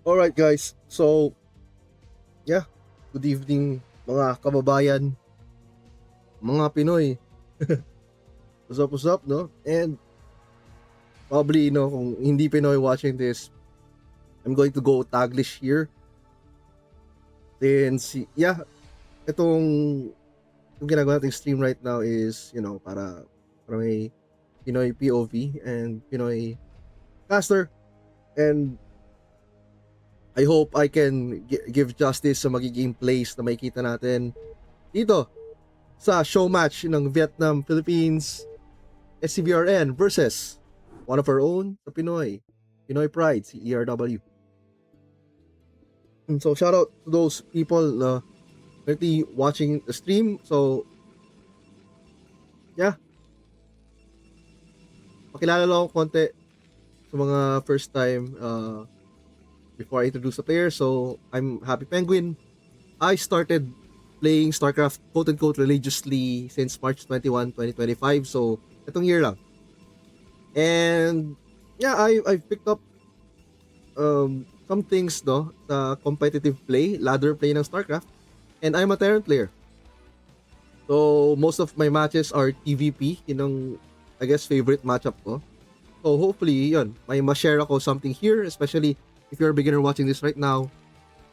Alright guys, so yeah, good evening mga kababayan, mga Pinoy. What's up, no? And probably, kung hindi Pinoy watching this, I'm going to go Taglish here. Then, yeah, itong ginagawa nating stream right now is, para may Pinoy POV and Pinoy caster. And I hope I can give justice sa magiging plays na makikita natin dito sa show match ng Vietnam, Philippines, SCRVN versus one of our own sa Pinoy Pride, si ERW. So shout out to those people na currently watching the stream. So yeah, pakilala lang ako konti sa mga first time before I introduce the player. So I'm Happy Penguin. I started playing StarCraft quote-unquote religiously since March 21, 2025. So itong year lang. And yeah, I've picked up some things sa competitive play, ladder play ng StarCraft. And I'm a Terran player. So most of my matches are TVP, yun ang I guess favorite matchup ko. So hopefully yun, may ma-share ako something here, especially if you're a beginner watching this right now,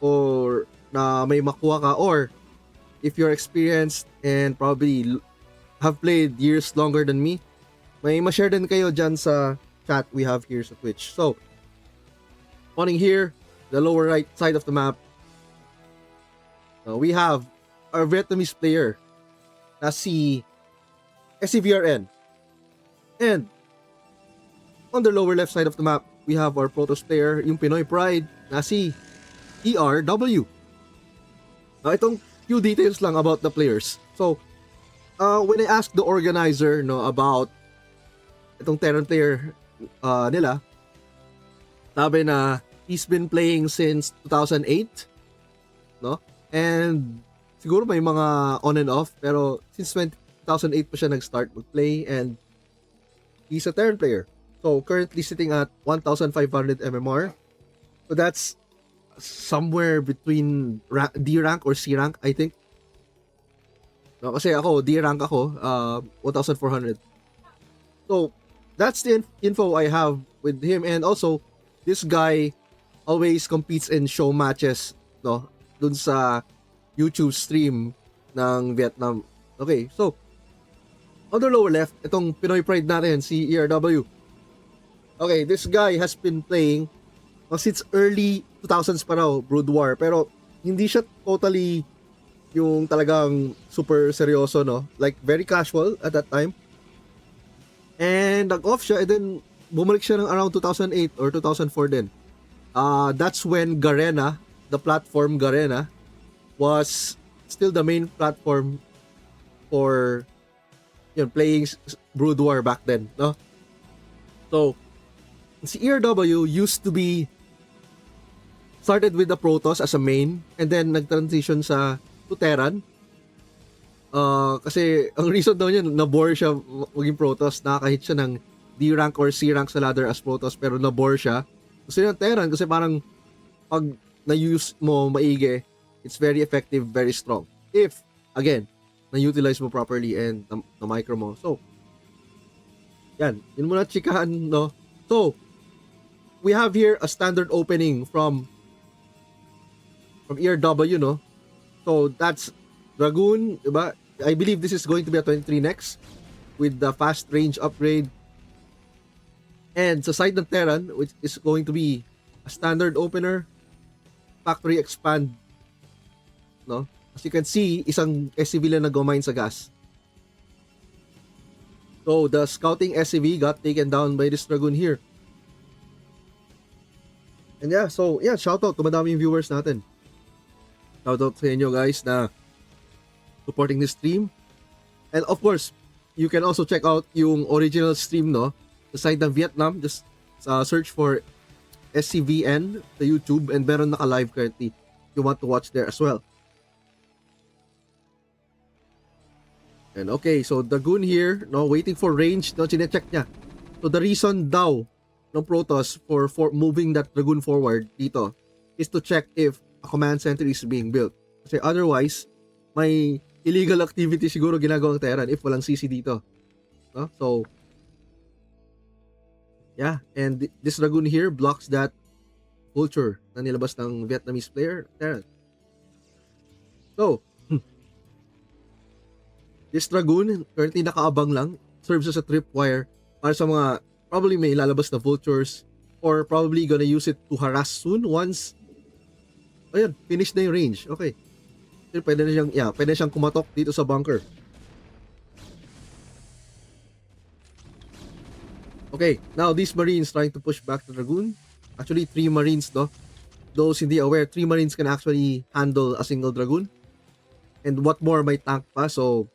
or na may makuha ka, or if you're experienced and probably have played years longer than me, may ma-share din kayo dyan sa chat we have here sa Twitch. So, spawning here, the lower right side of the map, we have our Vietnamese player na si SCRVN. And on the lower left side of the map, we have our Protoss player, yung Pinoy Pride, na si erw. Now, itong few details lang about the players. So, when I asked the organizer about itong Terran player nila, sabi na he's been playing since 2008, no? And siguro may mga on and off, pero since 2008 pa siya nag-start mag-play, and he's a Terran player. So currently sitting at 1,500 MMR. So that's somewhere between D rank or C rank, I think. No, kasi ako, D rank ako, 1,400. So that's the info I have with him. And also, this guy always competes in show matches, no, dun sa YouTube stream ng Vietnam. Okay, so on the lower left, itong Pinoy Pride natin, si ERW. Okay, this guy has been playing since early 2000s pa raw, Brood War. Pero hindi siya totally yung talagang super seryoso, no? Like, very casual at that time. And nag-off siya, and then bumalik siya ng around 2008 or 2004 din. That's when Garena, the platform Garena, was still the main platform for playing Brood War back then, no? So, si ERW used to be started with the Protoss as a main, and then nag-transition to Terran. Kasi ang reason daw niya, na-bore siya maging Protoss, nakakahit siya ng D rank or C rank sa ladder as Protoss, pero na-bore siya. Gusto niya Terran kasi parang pag na-use mo maigi, it's very effective, very strong. If, again, na-utilize mo properly and na-micro mo. So, yan. Yun muna chikahan, no? So, we have here a standard opening from ERW, no? So that's Dragoon, diba? I believe this is going to be a 23 next with the fast range upgrade. And sa side ng Terran, which is going to be a standard opener, factory expand, no? As you can see, isang SCV lang nag-mine sa gas. So the scouting SCV got taken down by this Dragoon here. And yeah, so yeah, shout out to madaming viewers natin. Shout out sa inyo guys na supporting this stream. And of course, you can also check out yung original stream, no? Sa side ng Vietnam, just search for SCVN sa YouTube, and meron naka-live currently if you want to watch there as well. And okay, so Dragoon here, no, waiting for range, no, chinecheck niya. So the reason daw ng Protoss for moving that Dragoon forward dito is to check if a command center is being built. Kasi otherwise, may illegal activity siguro ginagawang Terran if walang CC dito. No? So, yeah. And this Dragoon here blocks that vulture na nilabas ng Vietnamese player, Terran. So, this Dragoon, currently nakaabang lang, serves as a tripwire para sa mga probably may lalabas na vultures or probably gonna use it to harass soon once ayun, finish na yung range. Okay. So, pwede na siyang kumatok dito sa bunker. Okay, now these Marines trying to push back the Dragoon. Actually, 3 Marines, no? Those hindi aware, 3 Marines can actually handle a single Dragoon. And what more, may tank pa, so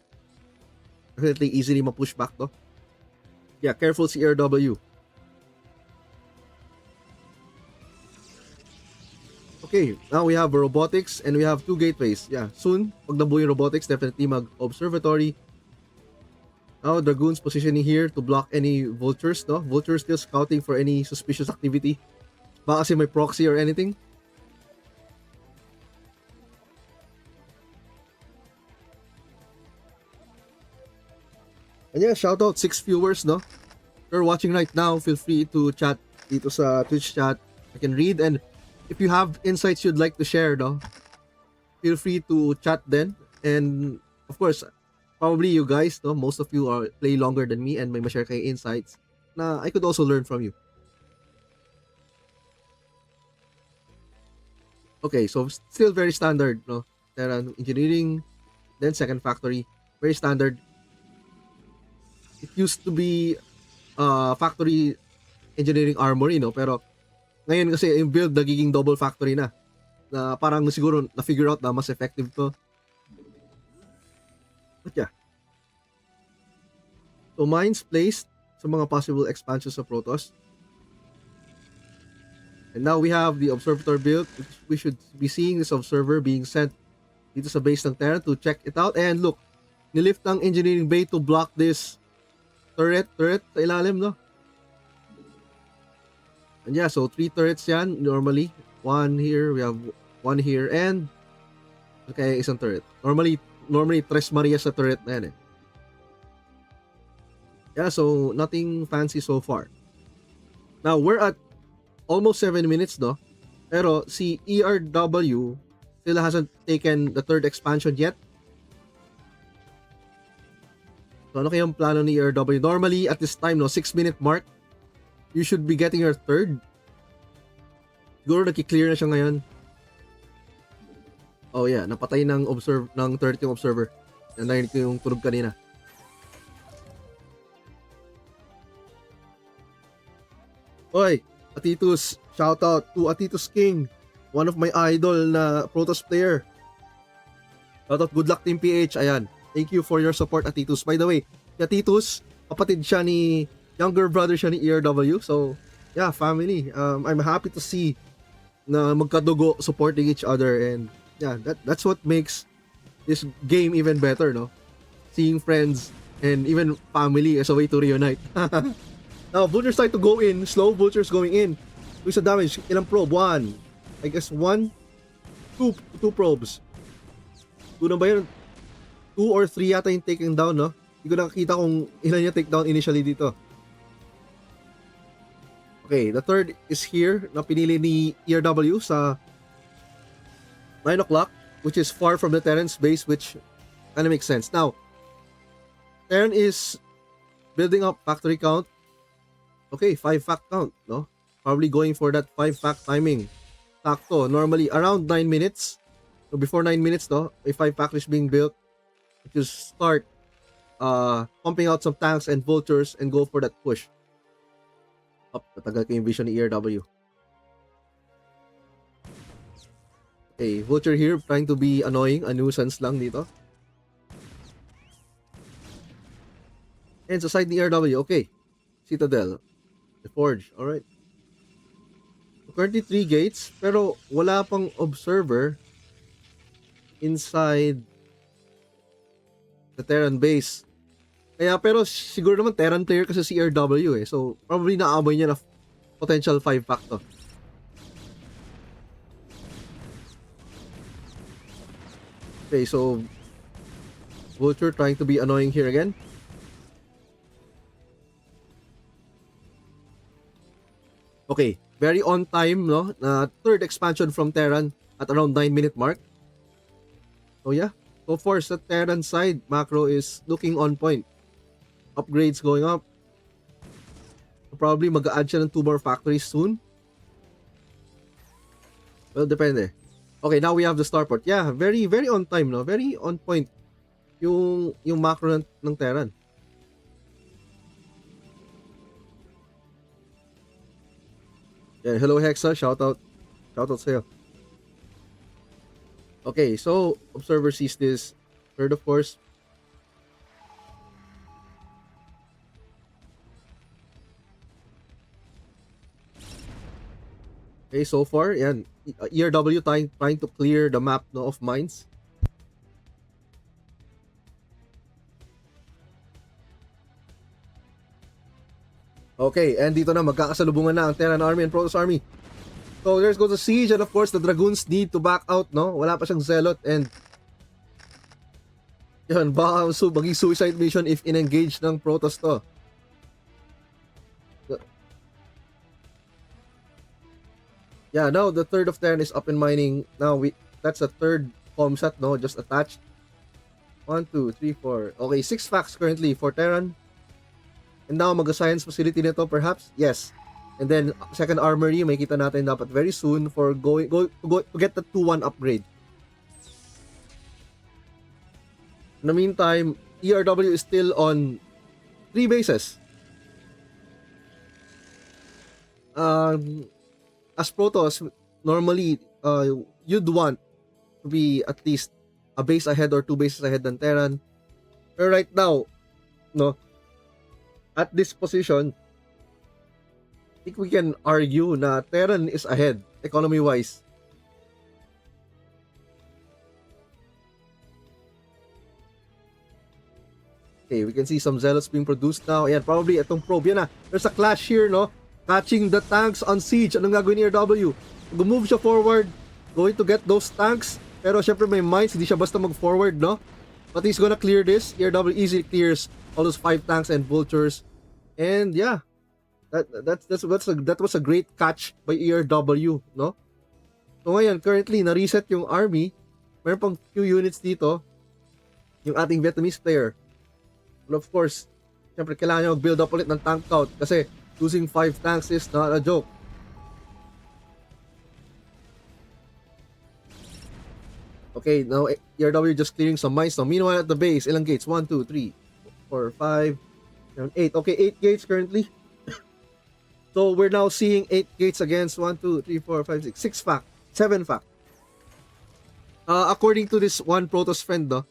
definitely easily ma-push back, no? Yeah, careful si erw. Okay, now we have robotics and we have 2 gateways. Yeah, soon, pag nabuo yung robotics, definitely mag-observatory. Now, Dragoons positioning here to block any vultures, no? Vultures still scouting for any suspicious activity. Baka kasi may proxy or anything. And yeah, shout out 6 viewers, no? If you're watching right now, feel free to chat dito sa Twitch chat. I can read, and if you have insights you'd like to share, no? Feel free to chat then. And of course, probably you guys, no? Most of you play longer than me and may ma-share kayo insights na I could also learn from you. Okay, so still very standard, no? Terran engineering, then second factory, very standard. It used to be factory engineering armory, no? Pero ngayon kasi yung build nagiging double factory na. Na parang siguro na-figure out na mas effective to. But yeah. So mines placed sa mga possible expansions of Protoss. And now we have the observatory built. We should be seeing this observer being sent dito sa base ng Terran to check it out. And look, nilift ang engineering bay to block this turret sa ilalim, no? And yeah, so 3 turrets yan normally. 1 here, we have 1 here, and okay, isang turret. Normally Tres Marias sa turret na yan eh. Yeah, so nothing fancy so far. Now, we're at almost 7 minutes, no? Pero si erw still hasn't taken the 3rd expansion yet. So ano kayang plano ni erw? Normally, at this time, no, 6-minute mark, you should be getting your 3rd. Siguro nagki-clear na siya ngayon. Oh yeah, napatay ng 30 yung observer. Narinig ko yung tunog kanina. Oy, Atitus, shout out to Atitus King, one of my idol na Protoss player. Shout out, good luck Team PH, ayan. Thank you for your support, Atitus. By the way, Atitus, kapatid siya ni, younger brother siya ni erw. So, yeah, family. I'm happy to see na magkadugo supporting each other, and yeah, that's what makes this game even better, no? Seeing friends and even family as a way to reunite. Now, vultures start to go in. Slow vultures going in. Who's the damage? Ilang probe? 1. I guess 1. 2 probes. 2 na ba yun? 2 or 3 yata yung taking down, no? Hindi ko nakakita kung ilan yung take down initially dito. Okay, the 3rd is here na pinili ni erw sa 9 o'clock, which is far from the Terran's base, which kind of makes sense. Now, Terran is building up factory count. Okay, 5 fact count, no? Probably going for that 5 fact timing. Sakto, normally around 9 minutes. So before 9 minutes, no, may 5 factories being built. You start pumping out some tanks and vultures and go for that push. Natagal ko yung vision ni erw. Okay, vulture here trying to be annoying, a nuisance lang dito. And sa side ni erw, okay. Citadel. The Forge, alright. So currently 3 gates, pero wala pang observer inside the Terran base. Kaya pero siguro naman Terran player kasi si erw eh. So probably naamoy niya na potential 5 pack to. Okay, so Vulture trying to be annoying here again. Okay, very on time, no? Third expansion from Terran at around 9-minute mark. So yeah, so far sa Terran side, macro is looking on point. Upgrades going up. So probably mag-a-add siya ng 2 more factories soon. Well, depende. Okay, now we have the starport. Yeah, very very on time, no? Very on point yung macro ng Terran. Yeah, hello Hexa, shoutout sa'yo. Okay, so observer sees this third, of course. Okay, so far, yan, ERW trying to clear the map, no, of mines. Okay, and dito na magkakasalubungan na ang Terran Army and Protoss Army. So there's goes the siege, and of course the Dragoons need to back out, no? Wala pa siyang Zealot, and yan, baka maging suicide mission if in-engage ng Protoss to. Yeah, now the third of Terran is up and mining. Now that's a third comsat, no? Just attached. 1, 2, 3, 4. Okay, 6 facts currently for Terran. And now mag-science facility nito perhaps? Yes. And then second armory, may kita natin dapat very soon for to get the 2-1 upgrade. In the meantime, ERW is still on 3 bases. As Protoss, normally you'd want to be at least a base ahead or 2 bases ahead than Terran. But right now, no, at this position, I think we can argue na Terran is ahead economy-wise. Okay, we can see some Zealots being produced now. Ayan, probably itong probe. Yan na. There's a clash here, no? Catching the tanks on siege. Anong gagawin ni ERW? Mag-move siya forward. Going to get those tanks. Pero syempre may mines. Hindi siya basta mag-forward, no? But he's gonna clear this. ERW easily clears all those 5 tanks and vultures. And yeah, that was a great catch by ERW, no? So ngayon, currently, na-reset yung army. Meron pang few units dito. Yung ating Vietnamese player. But of course, syempre kailangan niya mag-build up ulit ng tank count kasi losing 5 tanks is not a joke. Okay, now ERW just clearing some mines now. Meanwhile at the base, ilang gates? 1, 2, 3, 4, 5, 7, 8. Okay, 8 gates currently. So we're now seeing 8 gates against 1, 2, 3, 4, 5, 6, 6 fact, 7 fact. According to this one Protoss friend, no,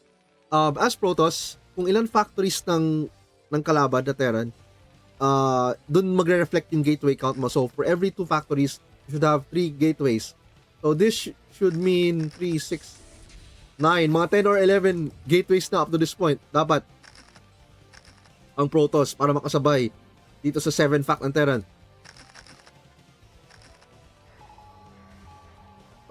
as Protoss, kung ilan factories ng kalaban na Terran, dun magre-reflect yung gateway count mo. So for every 2 factories, you should have 3 gateways. So this should mean 3, 6, 9, mga 10 or 11 gateways na up to this point. Dapat ang Protoss para makasabay dito sa 7 fact ng Terran.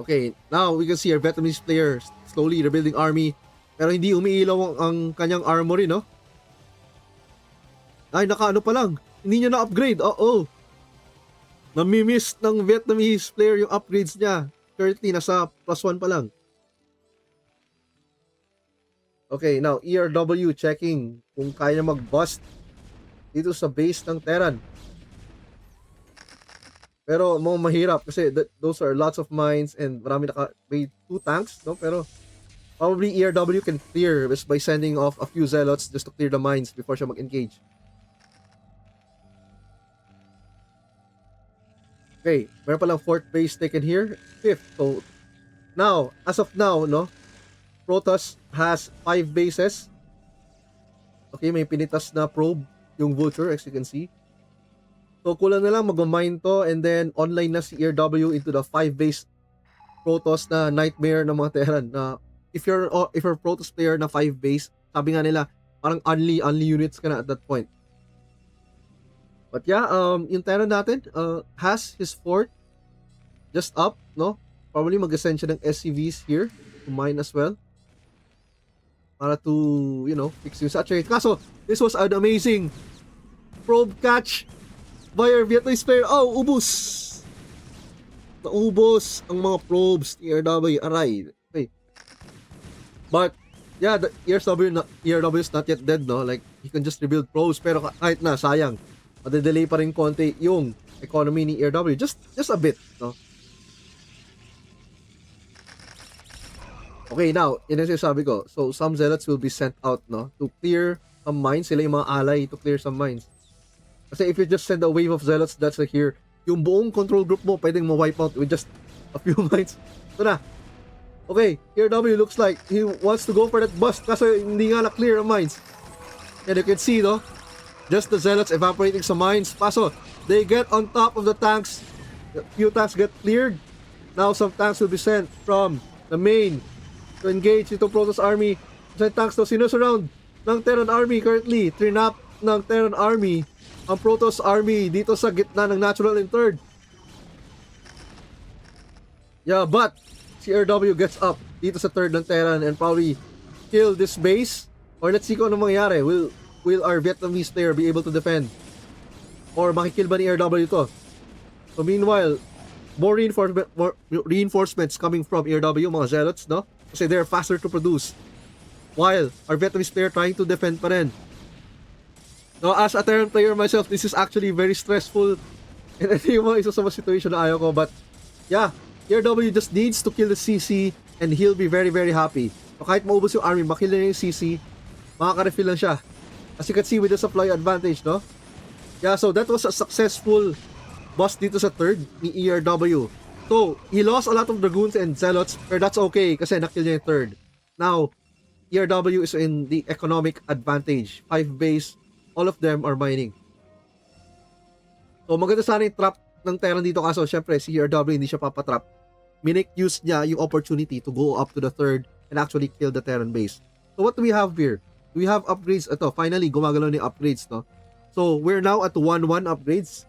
Okay, now we can see our Vietnamese player slowly rebuilding army. Pero hindi umiilaw ang kanyang armory, no? Ay, nakaano pa lang. Hindi niya na-upgrade. Oo. Namimiss ng Vietnamese player yung upgrades niya. Currently, nasa +1 pa lang. Okay, now ERW checking kung kaya mag-bust dito sa base ng Terran. Pero mahirap kasi those are lots of mines and marami may 2 tanks, no? Pero probably ERW can clear just by sending off a few zealots just to clear the mines before siya mag-engage. Okay, meron palang 4th base taken here, 5th. So now, as of now, no, Protoss has 5 bases. Okay, may pinitas na probe yung vulture as you can see. So kulang na lang mag-mine to and then online na si ERW into the 5 base Protoss na nightmare ng mga Terran na if you're Protoss player na 5 base, sabi nga nila parang only units ka na at that point. But yeah, yung Terran natin has his fort just up, no? Probably mag-ascend siya ng SCVs here to mine as well. para to, you know, fix yung saturate. Kaso, this was an amazing probe catch by our Vietnamese player. Oh, ubus! Naubos ang mga probes ni ERW. Aray. Okay. But, yeah, the ERW is not yet dead, no? Like, he can just rebuild probes, pero kahit na, sayang. Made-delay pa rin konti yung economy ni ERW. Just a bit, no? Okay, now, yun ang sinasabi ko. So, some zealots will be sent out, no? To clear some mines. Sila yung mga ally to clear some mines. Kasi if you just send a wave of zealots, that's here. Yung buong control group mo, pwedeng ma-wipe out with just a few mines. Ito na. Okay, ERW looks like he wants to go for that bust kasi hindi nga na-clear ang mines. And you can see, no? Just the zealots evaporating some mines. Paso, they get on top of the tanks. A few tanks get cleared. Now, some tanks will be sent from the main to engage itong Protoss army. Kasi tanks to sinusurround ng Terran army currently. Trinap ng Terran army ang Protoss army dito sa gitna ng natural and third. Yeah, but si RW gets up dito sa third ng Terran and probably kill this base. Or let's see kung ano mangyayari. Will our Vietnamese player be able to defend? Or makikill ba ni RW to? So meanwhile, more reinforcements coming from ERW, mga zealots, no? Kasi they're faster to produce. While our Vietnamese player trying to defend pa rin. No, as a Terran player myself, this is actually very stressful. And ito yung mga isa sa mga situation na ayaw ko. But, yeah, ERW just needs to kill the CC and he'll be very, very happy. So, kahit maubos yung army, makill na yung CC, makaka-refill lang siya. As you can see with the supply advantage, no? Yeah, so that was a successful bust dito sa third ni ERW. So, he lost a lot of Dragoons and Zealots, but that's okay kasi nakill niya yung third. Now, ERW is in the economic advantage. 5 base, all of them are mining. So, maganda sana yung trap ng Terran dito kaso, syempre, si ERW hindi siya papatrap. Minake use niya yung opportunity to go up to the third and actually kill the Terran base. So, what do we have here? We have upgrades. Ito, finally, gumagalaw ni upgrades, no? So, we're now at 1-1 upgrades.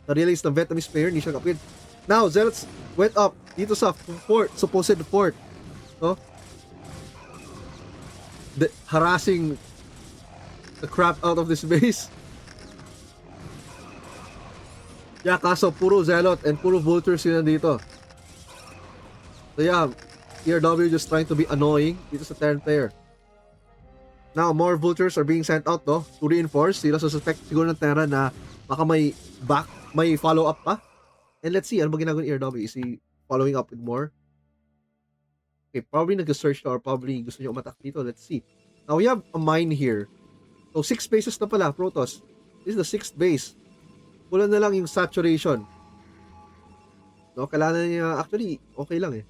Na-realize ng Vietnamese player, hindi siya upgrade. Now, Zealots went up dito sa fort, supposed fort. No? Harassing the crap out of this base. Yeah, kaso puro Zealot and puro Vultures yun nandito. So yeah, ERW just trying to be annoying dito sa Terran player. Now, more Vultures are being sent out, no? To reinforce. Sila suspect siguro ng Terran na baka may follow-up pa. And let's see, ano ba ginagawa ni ERW? Is he following up with more? Okay, probably nag-search na or probably gusto niyo umatak dito. Let's see. Now, we have a mine here. So, 6 bases na pala, Protoss. This is the 6th base. Kulang na lang yung saturation. No, kailangan niya, actually, okay lang eh.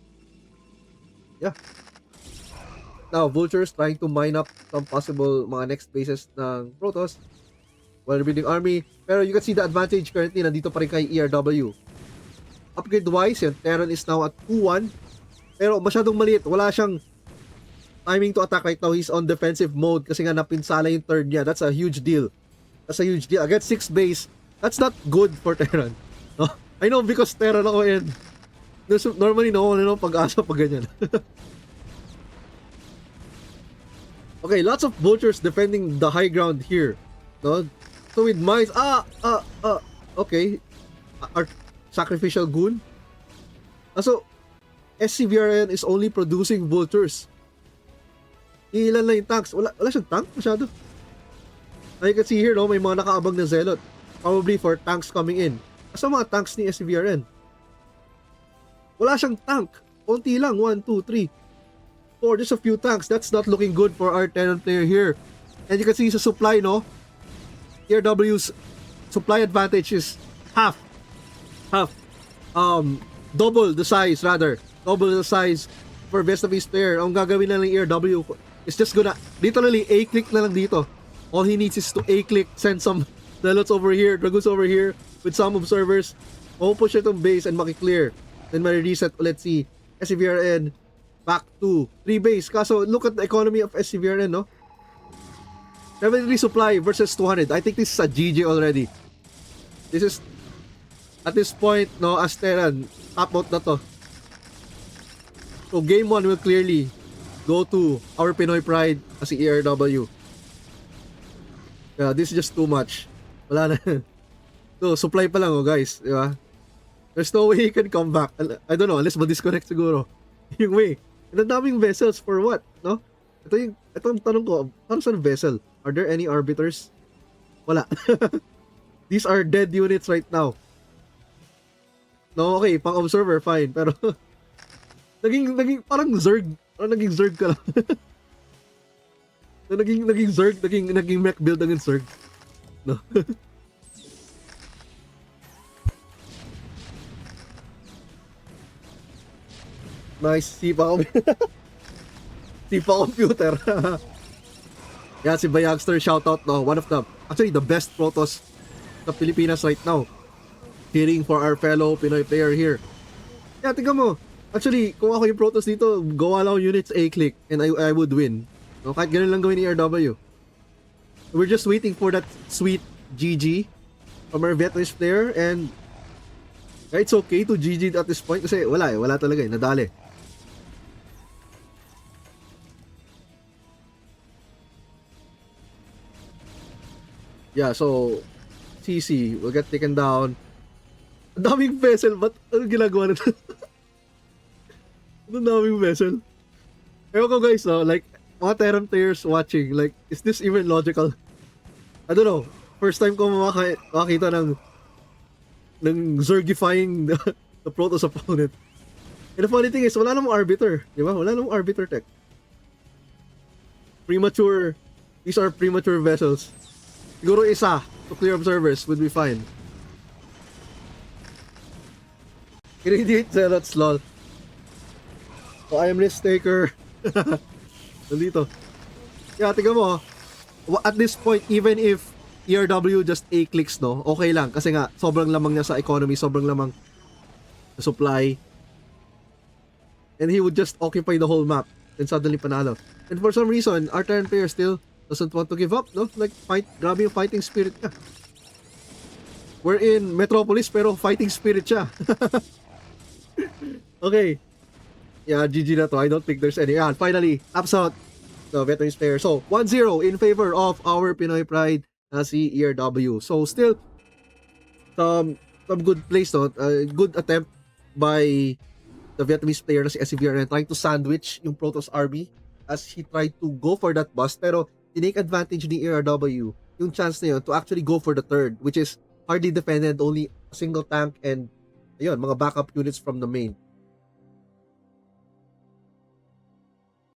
Yeah. Now, Vultures trying to mine up some possible mga next bases ng Protoss while rebuilding army. Pero you can see the advantage currently nandito pa rin kay ERW. Upgrade-wise, yan, Terran is now at 2-1. Pero masyadong maliit. Wala siyang timing to attack right now. He's on defensive mode kasi nga napinsala yung third niya. That's a huge deal. That's a huge deal. Against 6 base, that's not good for Terran. No? I know because Terran ako and normally no pag-asa pag ganyan. Okay, lots of Vultures defending the high ground here. No? So with mines, okay. Our sacrificial goon. So, SCRVN is only producing Vultures. Ilan lang yung tanks. Wala siyang tank masyado. Now you can see here, no, may mga nakaabang na Zealot. Probably for tanks coming in. Asa mga tanks ni SCRVN? Wala siyang tank. Konti lang. 1, 2, 3, 4. Just a few tanks. That's not looking good for our Terran player here. And you can see sa supply, no? ERW's supply advantage is half. Double the size rather. Double the size for Vietnamese player. Ang gagawin na ng ERW is just gonna literally A-click na lang dito. All he needs is to A-click, send some Zealots over here, Dragoons over here with some observers. Push itong base and maki-clear. Then may-reset ulit si SCRVN back to 3 base. Kaso look at the economy of SCRVN, no? 73 supply versus 200. I think this is a GG already. This is at this point, no, as Terran, top out na to. So game 1 will clearly go to our Pinoy pride as si ERW. Yeah, this is just too much. Wala na. So, supply pa lang, oh guys. Di ba? There's no way he can come back. I don't know, unless ma-disconnect siguro. Yung way. And ang daming vessels for what? No? Ito ang tanong ko, para saan vessel? Are there any arbiters? Wala. These are dead units right now. No, okay, pang observer, fine. Pero, naging parang Zerg. Parang naging Zerg ka lang. naging Zerg, naging mech build ng Zerg. No? Nice, sipa computer. Yeah, si Bayagster, shoutout, no? One of the, actually, the best Protoss sa Pilipinas right now. Cheering for our fellow Pinoy player here. Yeah, tingnan mo. Actually, kung ako yung Protoss dito, gawa lang units A-click and I would win. No, kahit ganun lang gawin ni RW. We're just waiting for that sweet GG from our Vietnamese player, and it's okay to GG at this point kasi wala talaga nadali. Yeah, so CC will get taken down. Ang daming vessel, ba't anong ginagawa nito? Ang daming vessel. Ewan ko guys, no? Like, mga Terran players watching, like, is this even logical? I don't know. First time ko makakita ng Zergifying the Protoss opponent. And the funny thing is, wala namang arbiter. Di ba? Wala namang arbiter tech. Premature. These are premature vessels. Siguro isa to clear observers would be fine. Irradiate zealots, lol. So I am risk taker. Nandito. Yeah, tingnan mo. At this point, even if ERW just A-clicks, no, okay lang. Kasi nga, sobrang lamang niya sa economy, sobrang lamang sa supply. And he would just occupy the whole map. And suddenly panalo. And for some reason, our Terran player still doesn't want to give up, no? Like, grabe yung fighting spirit niya. We're in Metropolis, pero fighting spirit siya. Okay. Yeah, GG na to. I don't think there's any. Yeah, finally, taps out the Vietnamese player. So, 1-0 in favor of our Pinoy pride na si ERW. So, still, some good plays, no? Good attempt by the Vietnamese player na si SCRVN trying to sandwich yung Protoss RB as he tried to go for that bust. Pero, tinake advantage ni ERW yung chance na yun to actually go for the third, which is hardly defended, only a single tank and ayun, mga backup units from the main.